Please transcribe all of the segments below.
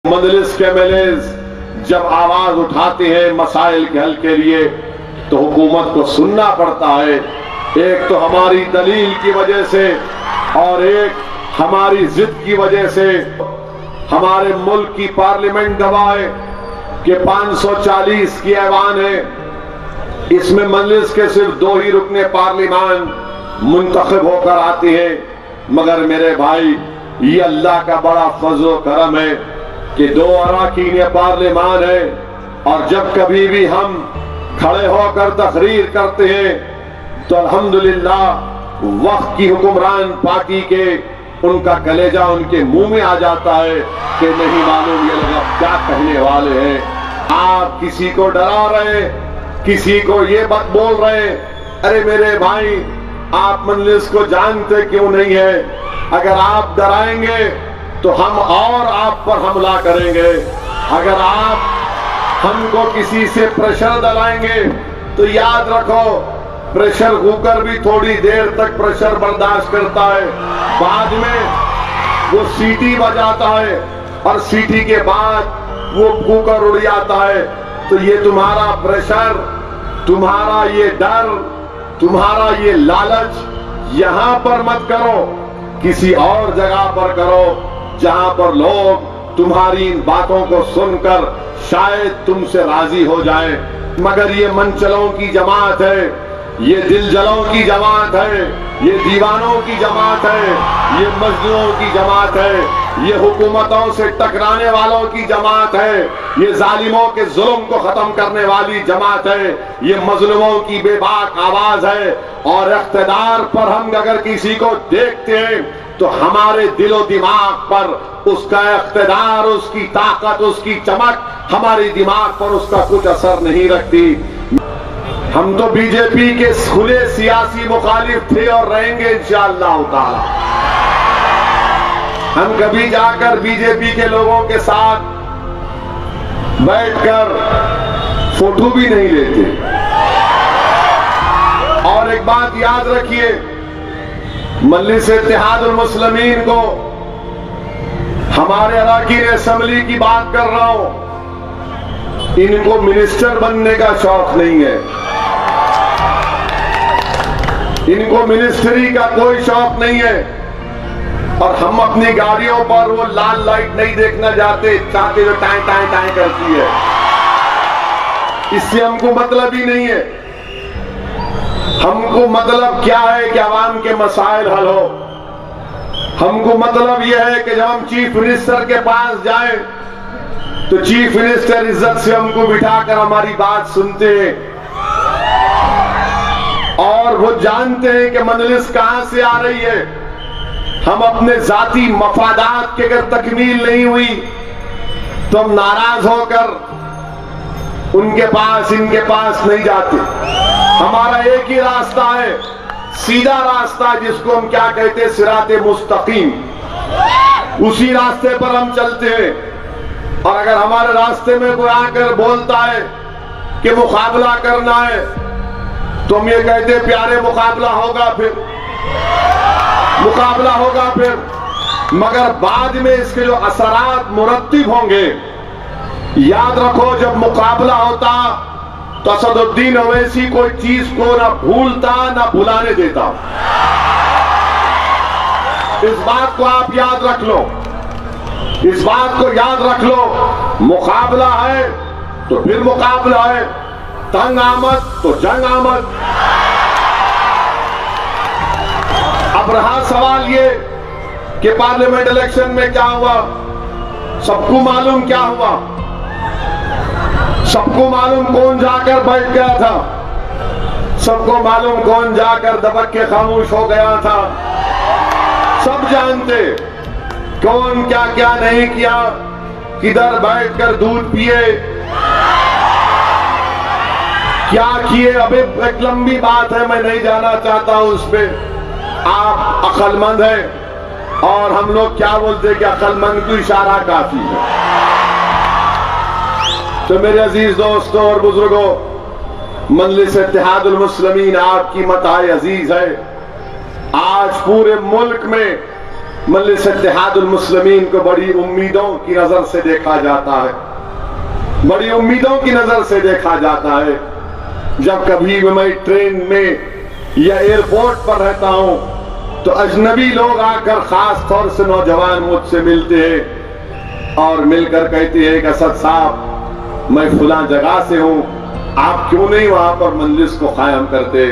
मजलिस के एमएलएज जब आवाज उठाते हैं मसाइल के हल के लिए तो हुकूमत को सुनना पड़ता है। एक तो हमारी दलील की वजह से और एक हमारी जिद की वजह से। हमारे मुल्क की पार्लियामेंट गवाह है कि 540 की ऐवान है, इसमें मजलिस के सिर्फ 2 ही रुकने पार्लियामान मुंतखब होकर आते हैं। मगर मेरे भाई, ये अल्लाह का बड़ा फजल करम है कि 2 अरकान पार्लियामान है और जब कभी भी हम खड़े होकर तकरीर करते हैं तो अल्हम्दुलिल्लाह वक्त की हुक्मरान पार्टी के उनका कलेजा उनके मुंह में आ जाता है कि नहीं मालूम ये लोग अब क्या कहने वाले हैं। आप किसी को डरा रहे, किसी को ये बात बोल रहे, अरे मेरे भाई आप मजलिस को जानते क्यों नहीं है? अगर आप डराएंगे तो हम और आप पर हमला करेंगे। अगर आप हमको किसी से प्रेशर डलाएंगे तो याद रखो, प्रेशर कुकर भी थोड़ी देर तक प्रेशर बर्दाश्त करता है, बाद में वो सीटी बजाता है और सीटी के बाद वो कुकर उड़ जाता है। तो ये तुम्हारा प्रेशर, तुम्हारा ये डर, तुम्हारा ये लालच यहां पर मत करो, किसी और जगह पर करो जहां पर लोग तुम्हारी इन बातों को सुनकर शायद तुमसे राजी हो जाएं। मगर ये मनचलों की जमात है, ये दिलजलों की जमात है, ये दीवानों की जमात है, ये मजलूमों की जमात है, ये हुकूमतों से टकराने वालों की जमात है, ये जालिमों के जुल्म को खत्म करने वाली जमात है, ये मजलूमों की बेबाक आवाज है। और इख्तिदार पर हम अगर किसी को देखते हैं तो हमारे दिलो दिमाग पर उसका इख्तिदार, उसकी ताकत, उसकी चमक हमारे दिमाग पर उसका कुछ असर नहीं रखती। हम तो बीजेपी के खुले सियासी मुखालिफ थे और रहेंगे इंशाअल्लाह ताला। हम कभी जाकर बीजेपी के लोगों के साथ बैठकर फोटो भी नहीं लेते। और एक बात याद रखिए, मजलिस इत्तेहादुल मुस्लिमीन को, हमारे अरकान असेंबली की बात कर रहा हूं, इनको मिनिस्टर बनने का शौक नहीं है, इनको मिनिस्ट्री का कोई शौक नहीं है। और हम अपनी गाड़ियों पर वो लाल लाइट नहीं देखना चाहते जो टाई टाई टाई करती है, इससे हमको मतलब ही नहीं है। हमको मतलब क्या है कि आवाम के मसाइल हल हो। हमको मतलब यह है कि जब हम चीफ मिनिस्टर के पास जाएं तो चीफ मिनिस्टर इज्जत से हमको बिठाकर हमारी बात सुनते हैं और वो जानते हैं कि मजलिस कहां से आ रही है। हम अपने जाती मफादात के अगर तकमील नहीं हुई तो हम नाराज होकर उनके पास, इनके पास नहीं जाते। हमारा एक ही रास्ता है, सीधा रास्ता, जिसको हम क्या कहते हैं, सिराते मुस्तकीम, उसी रास्ते पर हम चलते हैं। और अगर हमारे रास्ते में कोई आकर बोलता है कि मुकाबला करना है तो हम ये कहते हैं प्यारे मुकाबला होगा, फिर मुकाबला होगा फिर, मगर बाद में इसके जो असरात मुरत्तिब होंगे, याद रखो जब मुकाबला होता तो असदुद्दीन ओवैसी कोई चीज को ना भूलता ना भुलाने देता। इस बात को आप याद रख लो, इस बात को याद रख लो। मुकाबला है तो फिर मुकाबला है, तंग आमद तो जंग आमद। अब रहा सवाल ये कि पार्लियामेंट इलेक्शन में क्या हुआ, सबको मालूम क्या हुआ, सबको मालूम कौन जाकर बैठ गया था, सबको मालूम कौन जाकर दबक के खामोश हो गया था। सब जानते कौन क्या क्या नहीं किया, किधर बैठकर दूध पिए, क्या किए। अब एक लंबी बात है, मैं नहीं जाना चाहता हूं उस पे। आप अक्लमंद हैं और हम लोग क्या बोलते हैं कि अक्लमंद को इशारा काफी है। तो मेरे अजीज दोस्तों और बुजुर्गों, मजलिस इत्तेहादुल मुस्लिमीन आपकी मताए अजीज है। आज पूरे मुल्क में मजलिस इत्तेहादुल मुस्लिमीन को बड़ी उम्मीदों की नजर से देखा जाता है, बड़ी उम्मीदों की नजर से देखा जाता है। जब कभी भी मैं ट्रेन में या एयरपोर्ट पर रहता हूं तो अजनबी लोग आकर खास तौर से नौजवान मुझसे मिलते हैं और मिलकर कहते हैं कि असद साहब मैं फुला जगह से हूं, आप क्यों नहीं वहां पर मजलिस को कायम करते।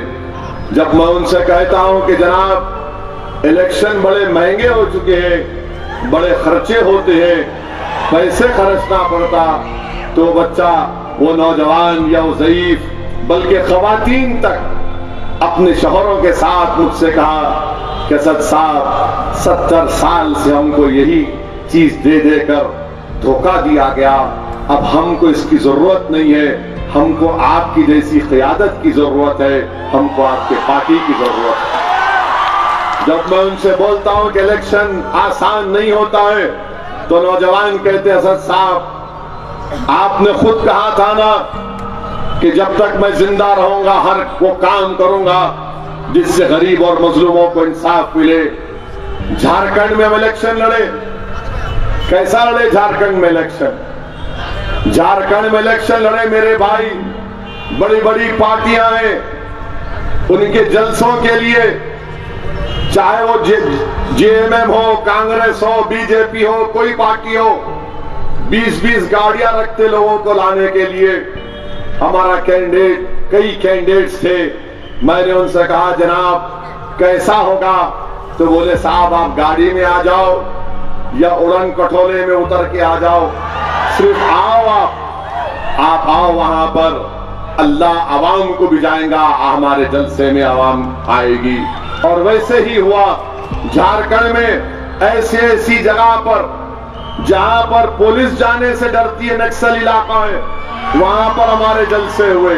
जब मैं उनसे कहता हूं कि जनाब इलेक्शन बड़े महंगे हो चुके हैं, बड़े खर्चे होते हैं, पैसे खर्चना पड़ता, तो बच्चा वो नौजवान या वो ज़ईफ बल्कि ख़वातीन तक अपने शौहरों के साथ मुझसे कहा कि असद साहब 70 साल से हमको यही चीज दे देकर धोखा दिया गया, अब हमको इसकी जरूरत नहीं है, हमको आपकी जैसी क़यादत की जरूरत है, हमको आपके पार्टी की जरूरत है। जब मैं उनसे बोलता हूं कि इलेक्शन आसान नहीं होता है तो नौजवान कहते हैं असद साहब आपने खुद कहा था ना कि जब तक मैं जिंदा रहूंगा हर वो काम करूंगा जिससे गरीब और मजलूमों को इंसाफ मिले। झारखंड में हम इलेक्शन लड़े, कैसा लड़े झारखंड में इलेक्शन? झारखंड में इलेक्शन लड़े मेरे भाई, बड़ी बड़ी पार्टियां हैं, उनके जलसों के लिए चाहे वो जेएमएम हो, कांग्रेस हो, बीजेपी हो, कोई पार्टी हो, 20-20 गाड़ियां रखते लोगों को लाने के लिए। हमारा कैंडिडेट, कई कैंडिडेट्स थे, मैंने उनसे कहा जनाब कैसा होगा, तो बोले साहब आप गाड़ी में आ जाओ या उड़न कठोले में उतर के आ जाओ, सिर्फ आओ, आप आओ वहां पर, अल्लाह आवाम को भी जाएगा, हमारे जलसे में आवाम आएगी। और वैसे ही हुआ। झारखंड में ऐसी जगह पर जहां पर पुलिस जाने से डरती है, नक्सल इलाका है, वहां पर हमारे जलसे हुए।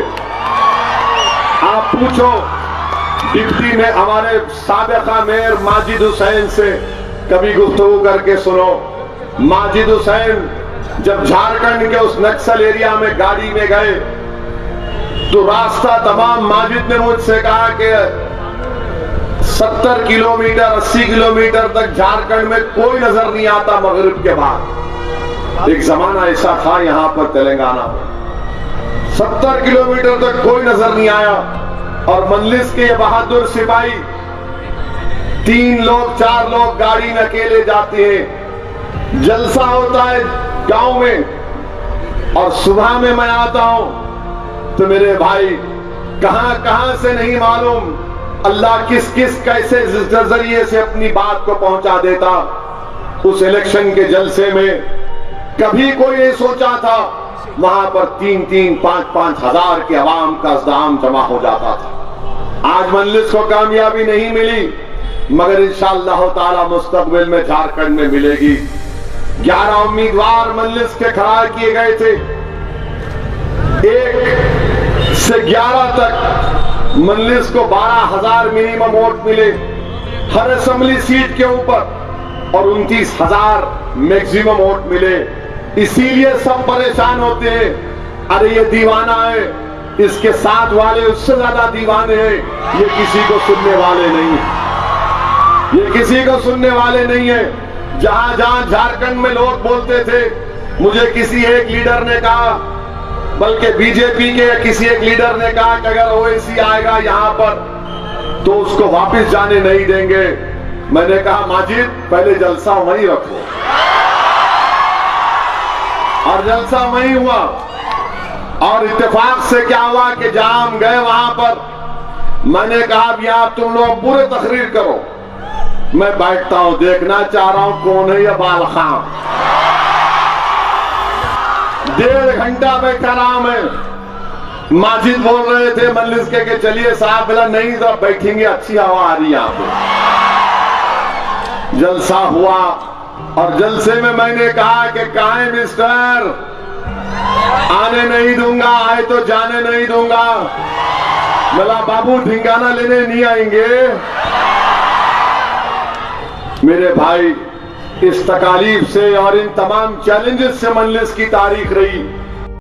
आप पूछो डिप्टी में हमारे साबिका मेयर माजिद हुसैन से कभी गुफ्तगू करके सुनो। माजिद हुसैन जब झारखंड के उस नक्सल एरिया में गाड़ी में गए तो रास्ता तमाम माजिद ने मुझसे कहा कि 70 किलोमीटर 80 किलोमीटर तक झारखंड में कोई नजर नहीं आता मगरिब के बाद। एक जमाना ऐसा था यहां पर तेलंगाना में 70 किलोमीटर तक कोई नजर नहीं आया। और मजलिस के ये बहादुर सिपाही 3 लोग 4 लोग गाड़ी में अकेले जाते हैं, जलसा होता है गांव में, और सुबह में मैं आता हूं तो मेरे भाई कहां कहां से नहीं मालूम अल्लाह किस किस कैसे जरिए से अपनी बात को पहुंचा देता। उस इलेक्शन के जलसे में कभी कोई नहीं सोचा था वहां पर 3-3, 5-5 हजार के अवाम का इज़्दिहाम जमा हो जाता था। आज मजलिस को कामयाबी नहीं मिली, मगर इंशाअल्लाह ताला मुस्तकबिल में झारखंड में मिलेगी। 11 उम्मीदवार मजलिस के खड़ा किए गए थे, 1 से 11 तक मजलिस को 12,000 मिनिमम वोट मिले हर असेंबली सीट के ऊपर, और 29,000 मैक्सिमम वोट मिले। इसीलिए सब परेशान होते हैं, अरे ये दीवाना है, इसके साथ वाले उससे ज्यादा दीवाने हैं, ये किसी को सुनने वाले नहीं है, ये किसी को सुनने वाले नहीं है। जहां जहां झारखंड में लोग बोलते थे, मुझे किसी एक लीडर ने कहा, बल्कि बीजेपी के किसी एक लीडर ने कहा कि अगर ओवैसी आएगा यहां पर तो उसको वापस जाने नहीं देंगे। मैंने कहा माजिद पहले जलसा वहीं रखो, और जलसा वहीं हुआ। और इत्तेफाक से क्या हुआ कि जहां हम गए वहां पर मैंने कहा अब यहां तुम लोग पूरे तकरीर करो, मैं बैठता हूं, देखना चाह रहा हूं कौन है यह बाल खां। 1.5 घंटा बैठा रहा मैं। माजिद बोल रहे थे मजलिस के चलिए साहब, बोला नहीं तो बैठेंगे, अच्छी हवा आ रही यहां पे। जलसा हुआ और जलसे में मैंने कहा कि कहां है मिस्टर, आने नहीं दूंगा, आए तो जाने नहीं दूंगा। बोला बाबू ढिंगाना लेने नहीं आएंगे। मेरे भाई इस तकालीफ से और इन तमाम चैलेंजेस से मजलिस की तारीख रही।